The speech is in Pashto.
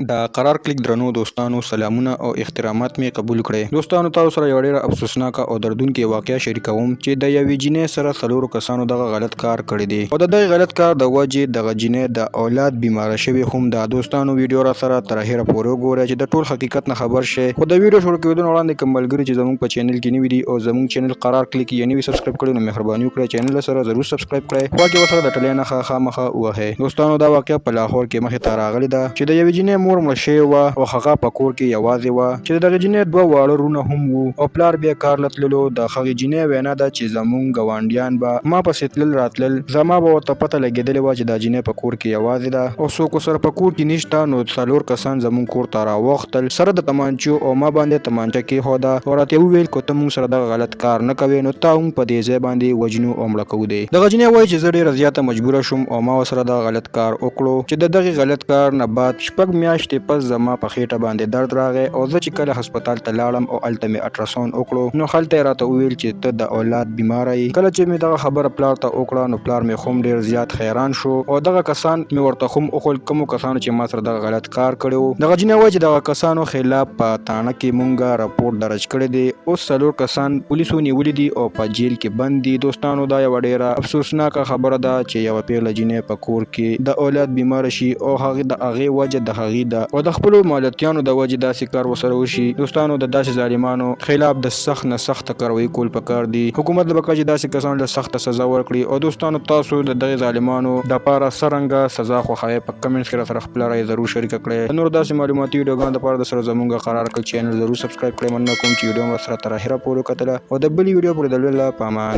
د قرار کلیک درنو دوستانو سلامونه او احترامات می قبول کړئ. دوستانو تاسو سره یو ډیره افسوسناک او دردونکې واقعیا شریکوم چې د یوې جینۍ سره څلورو کسانو دغه غلط کار کړی دی او د دغه غلط کار د وجې دغه جینۍ د اولاد بیماره شوی هم د دوستانو ویډیو را سره تر اخره پورې وګورئ چې د ټول حقیقت نه خبر شئ. خو د ویډیو شروع کېدو وړاندې کوم ملګري چې زموږ په چینل کې نوي دي او زموږ چینل قرار کلیک یې نوي سبسکرایب کړئ نو مهرباني وکړئ چینل سره ضرور سبسکرایب کړئ. خو کې ورسره د ټلې نښه خامخا ووهئ. دوستانو دا واقعیا په لاهور کې مخې ته راغلی ده چې د یوې جینۍ مور مړه شوې وه او هغه په کور کې یوازې وه چې د دغې جینۍ دوه واړه وروڼه هم وو او پلار بیا کار له تللو. د هغې جینۍ وینا ده چې زموږ ګاونډیان به ما پسې تلل راتلل، زما به ورته پته لګېدلې وه چې دا جینۍ په کور کې یوازې ده او څوک ورسره په کور کې نشته. نو څلور کسان زموږ کور ته راوختل سره د تمانچو او ما باندې تمانچه کېښوده او راته وویل که ته موږ سره دغه غلط کار نه کوې نو تا هم په دې ځای باندې وجنو او مړه کوو دی. دغه جینۍ وایي چې زه ډېره زیاته مجبوره شوم او ما ورسره دغه غلط کار وکړو چې د دغې غلط کار نه بعد 6 میاشتې پس زما په خېټه باندې درد راغی او زه چې کله هسپتال ته لاړم او هلته مې الټراساونډ وکړو نو هلته یې راته وویل چې ته د اولاد بیماره یې. کله چې مې دغه خبره پلار ته وکړه نو پلار مې هم ډېر زیات حیران شو او دغه کسان مې ورته هم وښول کومو کسانو چې ما سره دغه غلط کار کړی و. دغه جینۍ وایي چې دغه کسانو خلاف په تاڼه کې مونږ راپورټ درج کړی دی. اوس 4 کسان پولیسو نیولي دي او په جیل کې بند دي. دوستانو دا یوه ډېره افسوسناکه خبره ده چې یوه پیغله جینۍ په کور کې د اولاد بیماره شي او هغې د هغې وجه د هغې ده او د خپلو مالتیانو د وجې داسې کار ورسره وشي. دوستانو د داسې ظالمانو خلاف د سخت نه سخته کاروایي کول پکار دي. حکومت له پکار چې داسې کسانو له سخته سزا ورکړي. او دوستانو تاسو د دغې ظالمانو دپاره څرنګه سزا خوښوئ په کمنټس کې راسره خپله رایه ضرور شریکه کړئ. د نورو داسې معلوماتي ویډیوګانو دپاره د سره زموږ قرار کړ چینل ضرور سبسکرایب کړئ. مننه کوم چې ویډیو مو راسره تر اخره پورې وکتله او د بلې ویډیو پورې د لوی الله په امان.